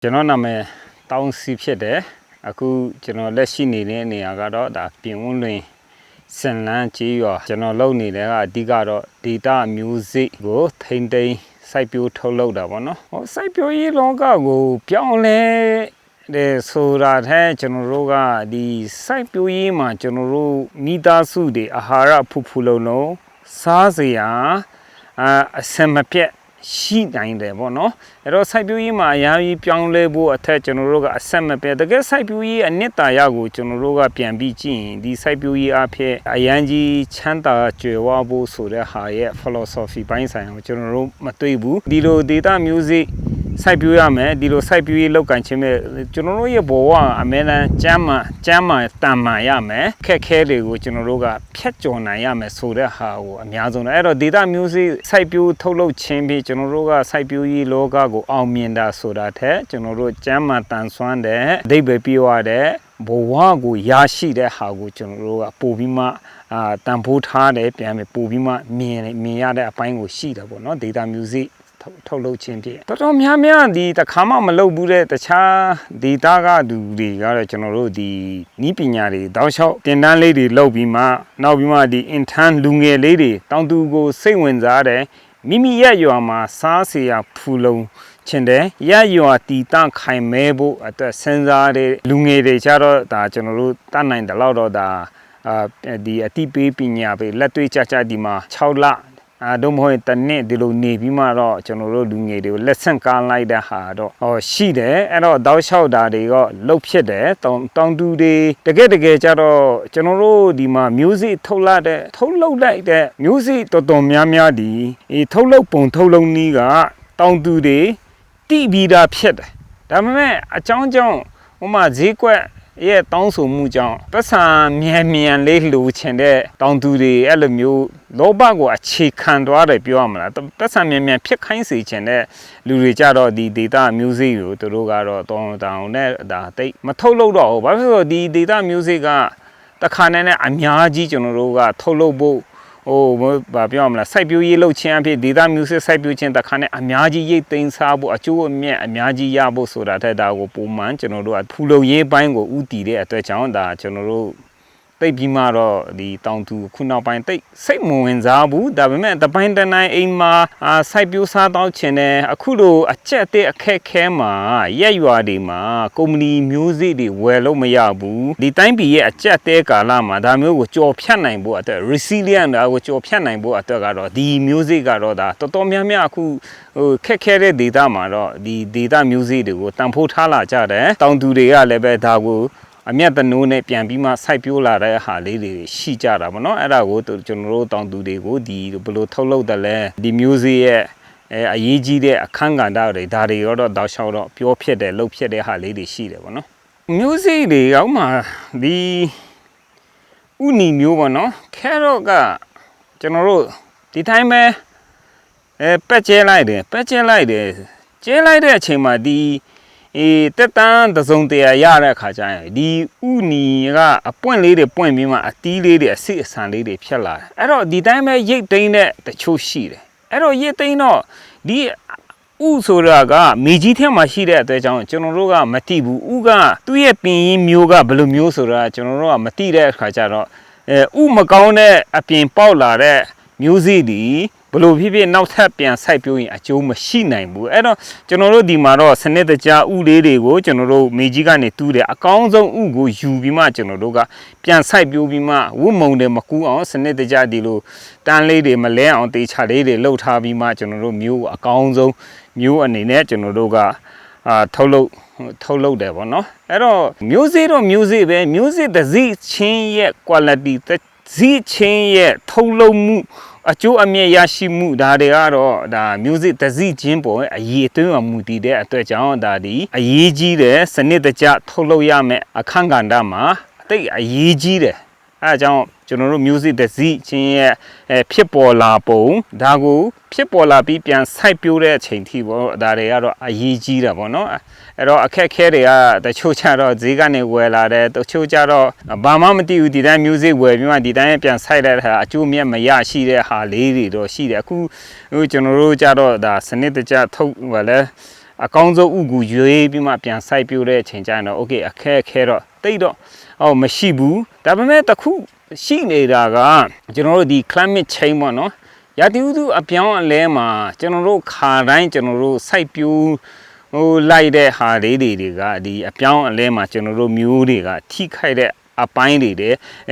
ကျွန်တော်နာမည်တောင်းစီဖြစ်တယ်အခုကျွန်တော်လက်ရှိနေတဲ့နေရာကတော့ဒါပြင်ဝန်းလွင်စင်လန်းကြီးရွာကျွန်တော်လုပ်နေတဲ့ကအဓိကတော့ data music ကိုထိန်းသိမ်းစိုက်ပျိုးထုတ်လုပ်တာပေါ့နော်ဟောစိုက်ပျိုးရေးလောကကိုပြောင်းလဲတဲ့ဆိုတာတဲ့ကျွန်တော်တို့ကဒီစိုက်ပျိုးရေးမှာကျွန်တော်တို့မိသားစုတွေအာဟာရဖူဖူလုံးလုံးစားစရာအစမပြတ်ရှိနိုင်တယ်ပေါ့နော်အဲ့တော့စိုက်ပျိုးရေးမှာအများကြီးပြောင်းလဲဖို့အထက်ကျွန်တော်တို့ကအဆက်မပြတ်တကယ်စိုက်ပျိုးရေးအနှစ်သာရကိုကျွန်တော်တို့ကပြန်ပြီးကြည့်ရင်ဒီစိုက်ပျိုးရေးအဖြစ်အရန်ကြီးချမ်းသာကြွယ်ဝဖို့ဆိုတဲ့ဟာရဲ့ philosophy ပိုင်းဆိုင်ကိုကျွန်တော်တို့မတွေ့ဘူးဒီလို data music စိုက်ပျိုးရမယ်ဒီလိုစိုက်ပျိုးရေးလောက်ကန်ချင်းမဲ့ကျွန်တော်တို့ရဲ့ဘဝအမဲတမ်းကျမ်းမာတန်မာရမယ်ခက်ခဲတွေကိုကျွန်တော်တို့ကဖြတ်ကျော်နိုင်ရမယ်ဆိုတဲ့ဟာကိုအများဆုံးအဲ့တော့ data music စိုက်ပျိုးထုတ်လုပ်ခြင်းပြီးကျွန်တော်တို့ကစိုက်ပျိုးရေးလောကကိုအောင်မြင်တာဆိုတာထက်ကျွန်တော်တို့ကျမ်းမာတန်ဆွမ်းတဲ့အဓိပ္ပာယ်ပြည့်ဝတဲ့ဘဝကိုရရှိတဲ့ဟာကိုကျွန်တော်တို့ကပို့ပြီးမှတန်ဖိုးထားတယ်ပြန်ပြီးပို့ပြီးမှမြင်ရတဲ့အပိုင်းကိုရှိတယ်ပေါ့နော် data musicထုတ်လုပ်ခြင်းဖြစ်တော်တော်များများဒီတခါမှမလုပ်ဘူးတဲ့တခြား data ကသူတွေကတော့ကျွန်တော်တို့ဒီနီးပညာတွေတောက်လျှောက်တင်တန်းလေးတွေလုပ်ပြီးမှနောက်ပြီးမှဒီ intern လူငယ်လေးတွေတောင်သူကိုစိတ်ဝင်စားတယ်မိမိရဲ့ရွာမှာစားစရာဖူလုံချင်တယ်ရရွာတီတန့်ခိုင်မဲဖို့အတွက်စဉ်းစားတဲ့လူငယ်တွေကြတော့ဒါကျွန်တော်တို့တတ်နိုင်တယ်လို့တော့ဒါဒီအတိပေးပညာပဲလက်တွေ့ကြဒီမှာ6လတော့မဟုတ်တနေ့ဒီလိုနေပြီးမှတော့ကျွန်တော်တို့လူငယ်တွေကိုလက်ဆင့်ကားလိုက်တဲ့ဟာတော့ရှိတယ်အဲ့တော့တောက်လျှောက်တာတွေကလှုပ်ဖြစ်တယ်တောင်တူတွေတကယ်ကြတော့ကျွန်တော်တို့ဒီမှာ music ထုတ်လိုက်တဲ့ music တော်တော်များဒီထုတ်လုပ်ပုံထုတ်လုပ်နည်းကတောင်တူတွေတိပြီးတာဖြစ်တယ်ဒါပေမဲ့အကြောင်းကြောင့်ဟိုမှာဈေးကွက်ရဲ့တောင်းဆိုမှုကြောင့်ပတ်စံမြန်လေးလှူချင်တဲ့တောင်သူတွေအဲ့လိုမျိုးလောဘကိုအခြေခံသွားတယ်ပြောရမလားပတ်စံမြန်ဖြစ်ခိုင်းစေချင်တဲ့လူတွေကြတော့ဒီ data music ကိုသူတို့ကတော့တောင်းနဲ့ဒါတိတ်မထုတ်လို့တော့ဘူးဘာဖြစ်လို့ဒီ data music ကတခါနဲ့အများကြီးကျွန်တော်တို့ကထုတ်လုပ်ဖို့ဘာပြောမလဲစိုက်ပျိုးရေးလုပ်ခြင်းအဖြစ် data music စိုက်ပျိုးခြင်းတခါနဲ့အများကြီးရိတ်သိမ်းစားဖို့အကျိုးအမြတ်အများကြီးရဖို့ဆိုတာတဲ့ဒါကိုပုံမှန်ကျွန်တော်တို့ကဖူလုံရေးပိုင်းကိုဥတည်တဲ့အတွက်ကြောင့်ဒါကျွန်တော်တို့တိတ်ပြီးမှတော့ဒီတောင်သူခုနောက်ပိုင်းတိတ်စိတ်မဝင်စားဘူးဒါပေမဲ့တပိုင်းတနိုင်အိမ်မှာစိုက်ပျိုးစားတောက်ခြင်းနဲ့အခုလိုအကျက်တဲ့အခက်ခဲမှာရက်ရွာတွေမှာကုမ္ပဏီမျိုးစေ့တွေဝယ်လို့မရဘူးဒီတိုင်းပြည်ရဲ့အကျက်တဲ့ကာလမှာဒါမျိုးကိုကြော်ဖြတ်နိုင်ဖို့အတွက် resilient ဒါကိုကြော်ဖြတ်နိုင်ဖို့အတွက်ကတော့ဒီမျိုးစေ့ကတော့ဒါတော်တော်များများအခုခက်ခဲတဲ့ data မှာတော့ဒီ data မျိုးစေ့တွေကိုတန်ဖိုးထားလာကြတယ်တောင်သူတွေကလည်းပဲဒါကိုအမြတ်တနိုးနဲ့ပြန်ပြီးမှစိုက်ပျိုးလာတဲ့ဟာလေးတွေရှိကြတာပေါ့နော်အဲ့ဒါကိုကျွန်တော်တို့တောင်သူတွေကိုဒီဘယ်လိုထုတ်လုပ်တယ်လဲဒီ music ရဲ့အရေးကြီးတဲ့အခန်းကဏ္ဍတွေဒါတွေတော့တောက်လျှောက်တော့ပြောဖြစ်တယ်လှုပ်ဖြစ်တဲ့ဟာလေးတွေရှိတယ်ပေါ့နော် music တွေအောက်မှာဒီဥနီမျိုးပေါ့နော် carrot ကကျွန်တော်တို့ဒီတိုင်းပဲပက်ကျဲလိုက်တယ်ကျဲလိုက်တဲ့အချိန်မှာဒီတက်တန်းတစုံတရာရတဲ့အခါကျရင်ဒီဥနီကအပွင့်လေးတွေပွင့်ပြီးမှအတီးလေးတွေအစစ်အဆန်လေးတွေဖြစ်လာတယ်အဲ့တော့ဒီတိုင်းပဲရိတ်သိမ်းတဲ့တချို့ရှိတယ်အဲ့တော့ရိတ်သိမ်းတော့ဒီဥဆိုတာကမြေကြီးထဲမှာရှိတဲ့အတွက်ကြောင့်ကျွန်တော်တို့ကမသိဘူးဥကသူ့ရဲ့ပင်ရင်းမျိုးကဘယ်လိုမျိုးဆိုတာကျွန်တော်တို့ကမသိတဲ့အခါကျတော့ဥမကောင်းတဲ့အပြင်ပေါက်လာတဲ့မျိုးစေ့ဒီဘလို့ဖြစ်နောက်ထပ်ပြန်စိုက်ပျိုးရင်အကျိုးမရှိနိုင်ဘူးအဲ့တော့ကျွန်တော်တို့ဒီမှာတော့စနစ်တကျဥလေးတွေကိုကျွန်တော်တို့မြေကြီးကနေတူးတယ်အကောင်းဆုံးဥကိုယူပြီးမှကျွန်တော်တို့ကပြန်စိုက်ပျိုးပြီးမှဝတ်မုံတယ်မကူးအောင်စနစ်တကျဒီလိုတန်းလေးတွေမလဲအောင်တေချာလေးတွေလှုပ်ထားပြီးမှကျွန်တော်တို့မျိုးအကောင်းဆုံးမျိုးအနေနဲ့ကျွန်တော်တို့ကထုတ်လုပ်တယ်ပေါ့နော်အဲ့တော့မျိုးစေ့တော့မျိုးစေ့ပဲမျိုးစေ့တစ်စီးချင်းရဲ့ quality တစ်စီးချင်းရဲ့ထုတ်လုပ်မှုအကျိုးအမြတ်ရရှိမှုဒါတွေကတော့ဒါ music တစ်စီးချင်းပေါ်အရေးအသွင်းအမှုတည်တဲ့အတွက်ကြောင့်ဒါဒီအရေးကြီးတဲ့စနစ်တကျထုတ်လုပ်ရမယ်အခန်းကဏ္ဍမှာအသိအရေးကြီးတယ်အဲအကြောင်းကျွန်တော်တို့ music တစ်စီးချင်းရဲ့ဖြစ်ပေါ်လာပုံဒါကိုဖြစ်ပေါ်လာပြီးပြန်စိုက်ပျိုးတဲ့အချိန်ထိပေါ့ဒါတွေကတော့အရေးကြီးတာပေါ့နော်အဲ့တော့အခက်ခဲတွေကတချို့ကြတော့ဈေးကနေဝယ်လာတယ်တချို့ကြတော့ဘာမှမသိဘူးဒီတိုင်း music ဝယ်ပြီးမှဒီတိုင်းပြန်စိုက်တဲ့ဟာအကျိုးမြတ်မရရှိတဲ့ဟာလေးတွေတော့ရှိတယ်အခုကျွန်တော်တို့ကြတော့ဒါစနစ်တကျထုတ်ပါလဲ အကောင်းဆုံးဥကူရွေးပြီးမှပြန်စိုက်ပြိုးတဲ့အချိန်ကျရင်တော့ okay အခက်ခဲတော့တိတ်တော့မရှိဘူးဒါပေမဲ့တစ်ခုရှိနေတာကကျွန်တော်တို့ဒီ climate change ပေါ့နော်ရာသီဥတုအပြောင်းအလဲမှာကျွန်တော်တို့ခါတိုင်းကျွန်တော်တို့စိုက်ပြိုးလိုက်တဲ့ဟာလေးတွေကဒီအပြောင်းအလဲမှာကျွန်တော်တို့မျိုးတွေကထိခိုက်တဲ့အပိုင်းတွေ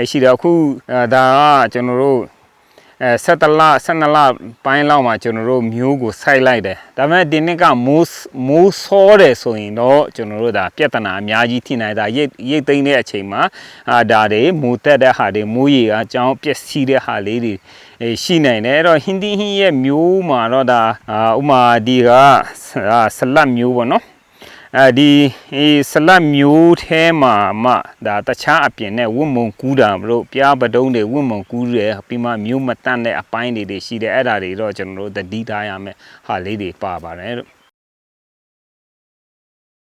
ရှိတော့အခုဒါကကျွန်တော်တို့17လ12လပိုင်းလောက်မှာကျွန်တော်တို့မျိုးကိုစိုက်လိုက်တယ်ဒါပေမဲ့ဒီနှစ်ကမိုးစောတယ်ဆိုရင်တော့ကျွန်တော်တို့ဒါပြဿနာအများကြီးထိနိုင်တာရိတ်သိမ်းတဲ့အချိန်မှာဒါတွေမိုးတက်တဲ့ဟာတွေမိုးရေအကြောင်းပျက်စီးတဲ့ဟာလေးတွေရှိနိုင်တယ်အဲ့တော့ဟင်းဒီဟင်းရဲ့မျိုးမှာတော့ဒါဥမာဒီကဆလတ်မျိုးပေါ့နော်ဒီဆလတ်မျိုးထဲမှာမှဒါတခြားအပြင်နဲ့ဝတ်မုံကူးတာမလို့ပြားပတုံးတွေဝတ်မုံကူးတယ်ပြီးမှမျိုးမတန့်တဲ့အပိုင်းတွေရှိတယ်အဲ့ဒါတွေတော့ကျွန်တော်တို့သတိထားရမယ်ဟာလေးတွေပါပါတယ်လို့